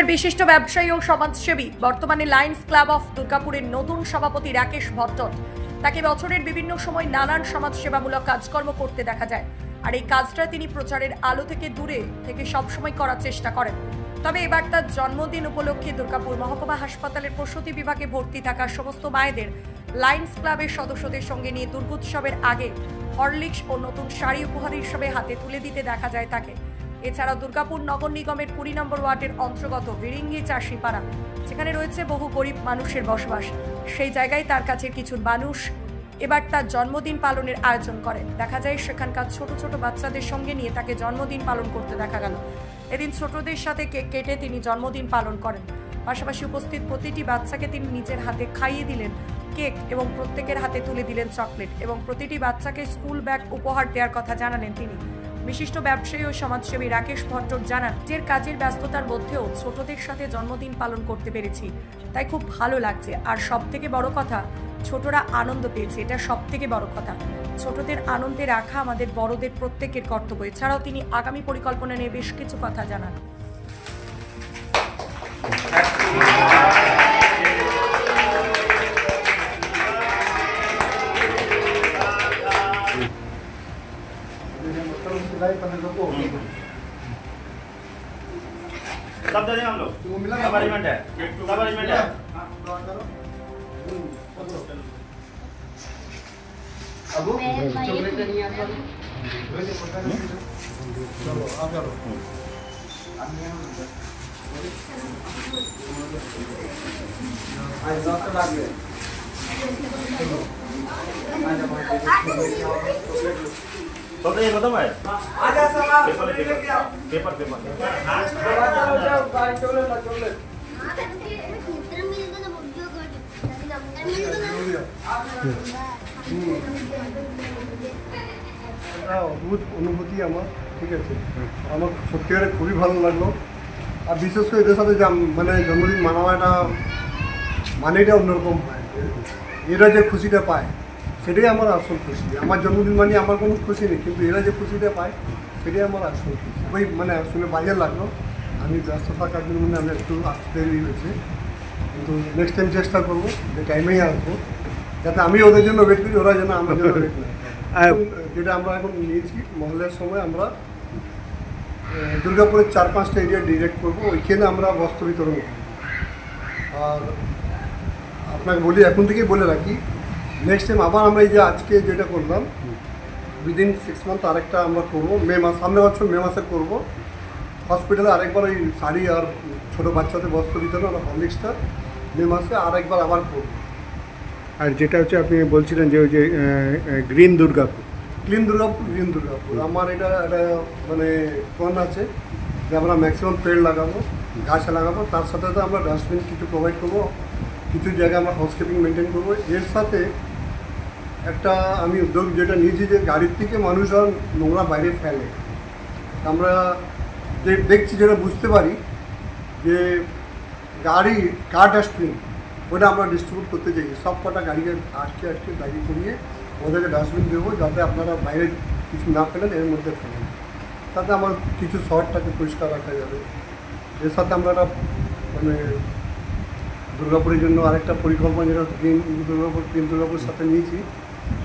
দুর্গাপুরের বিশিষ্ট ব্যবসায়ী ও সমাজসেবী বর্তমানে লায়ন্স ক্লাব অফ দুর্গাপুরের নতুন সভাপতি রাকেশ ভট্টন। তাকে বছরের বিভিন্ন সময় নানান সমাজসেবামূলক কাজকর্ম করতে দেখা যায়, আর এই কাজটা তিনি প্রচারের আলো থেকে দূরে থেকে সবসময় করার চেষ্টা করেন। তবে এবার তার জন্মদিন উপলক্ষে দুর্গাপুর মহকুমা হাসপাতালের প্রসূতি বিভাগে ভর্তি থাকা সমস্ত মায়েদের লায়ন্স ক্লাবের সদস্যদের সঙ্গে নিয়ে দুর্গোৎসবের আগে হরলিক্স ও নতুন শাড়ি উপহার হিসেবে হাতে তুলে দিতে দেখা যায় তাকে। এছাড়া দুর্গাপুর নগর নিগমের 20 নম্বর ওয়ার্ডের অন্তর্গত বিরিঙ্গি চাষিপাড়া, যেখানে রয়েছে বহু গরিব মানুষের বসবাস, সেই জায়গায় তার কাছে কিছু মানুষ এবার তার জন্মদিন পালনের আয়োজন করে। দেখা যায় সেখানকার ছোট ছোট বাচ্চাদের সঙ্গে নিয়ে তাকে জন্মদিন পালন করতে দেখা গেল। এদিন ছোটদের সাথে কেক কেটে তিনি জন্মদিন পালন করেন। পাশাপাশি উপস্থিত প্রতিটি বাচ্চাকে তিনি নিজের হাতে খাইয়ে দিলেন কেক এবং প্রত্যেকের হাতে তুলে দিলেন চকলেট এবং প্রতিটি বাচ্চাকে স্কুল ব্যাগ উপহার দেওয়ার কথা জানালেন তিনি। বিশিষ্ট ব্যবসায়ী ও সমাজসেবী রাকেশ ভট্টন জানান, যে কাজের ব্যস্ততার মধ্যেও ছোটদের সাথে জন্মদিন পালন করতে পেরেছি, তাই খুব ভালো লাগছে। আর সব থেকে বড় কথা, ছোটরা আনন্দ পেয়েছে, এটা সব থেকে বড় কথা। ছোটদের আনন্দে রাখা আমাদের বড়দের প্রত্যেকের কর্তব্য। এছাড়াও তিনি আগামী পরিকল্পনা নিয়ে বেশ কিছু কথা জানান। सब दे देंगे हम लोग। सब अरेंजमेंट है, सब अरेंजमेंट है। अबू चॉकलेट नहीं आता। चलो आप चलो। आज डॉक्टर आ गए। तो ये खत्म है। आजा सब आप पेपर पेपर चॉकलेट অদ্ভুত অনুভূতি আমার, ঠিক আছে। আমার সত্যিকারে খুবই ভালো লাগলো। আর বিশেষ করে এদের সাথে মানে জন্মদিন মানানোটা মানেটা অন্যরকম হয়। এরা যে খুশিটা পায় সেটাই আমার আসল খুশি। আমার জন্মদিন মানে আমার কোনো খুশি নেই, কিন্তু এরা যে খুশিটা পায় সেটাই আমার আসল খুশি। ওই মানে শুনে বাজে লাগলো। আমি ব্যস্ত থাকার জন্য মানে আমি একটু আসতে দেরি হয়েছে, কিন্তু নেক্সট টাইম চেষ্টা করবো যে টাইমেই আসবো, যাতে আমি ওদের জন্য ওয়েট করি, ওরা যেন আমার জন্য ওয়েট না। যেটা আমরা এখন নিয়েছি মহলের সময়, আমরা দুর্গাপুরের 4-5টা এরিয়া ডিরেক্ট করবো, ওইখানে আমরা বস্ত্র বিতরণ করবো। আর আপনাকে বলি, এখন থেকেই বলে রাখি, নেক্সট টাইম আবার আমরা এই যে আজকে যেটা করলাম, উইদিন 6 মান্থ আরেকটা আমরা করবো, মে মাস, সামনে বছর মে মাসে করবো। হসপিটালে আরেকবার ওই শাড়ি আর ছোটো বাচ্চাদের বস্ত্র বিতরণ আর হরলিক্সটা মে মাসে আরেকবার আবার করবো। আর যেটা হচ্ছে আপনি বলছিলেন যে ওই যে গ্রিন দুর্গাপুর, গ্রিন দুর্গাপুর আমার এটা একটা মানে প্ল্যান আছে যে আমরা ম্যাক্সিমাম পেড় লাগাবো, গাছ লাগাবো, তার সাথে সাথে আমরা ডাস্টবিন কিছু প্রোভাইড করবো, কিছু জায়গায় আমরা হাউসকিপিং মেনটেন করবো। এর সাথে একটা আমি উদ্যোগ যেটা নিয়েছি যে গাড়ির থেকে মানুষজন নোংরা বাইরে ফেলে, আমরা যে দেখছি যেটা বুঝতে পারি যে গাড়ি কার ডাস্টবিন ওটা আমরা ডিস্ট্রিবিউট করতে চাই। সব কটা গাড়িকে আটকে গাড়ি করিয়ে ওদেরকে ডাস্টবিন দেবো, যাতে আপনারা বাইরে কিছু না ফেলেন, এর মধ্যে ফেলেন, তাতে আমার কিছু শহরটাকে পরিষ্কার রাখা যাবে। এর সাথে আমরা একটা মানে দুর্গাপুরের জন্য আরেকটা পরিকল্পনা, যেটা গ্রিন দুর্গাপুরের সাথে নিয়েছি,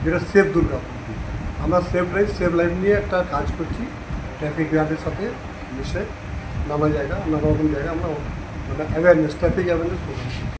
যেটা সেফ দুর্গাপুর। আমরা সেফ লাইফ নিয়ে একটা কাজ করছি, ট্রাফিক গার্ডের সাথে মিশে নানা রকম জায়গা আমরা মানে ট্রাফিক অ্যাওয়ারনেস করছি।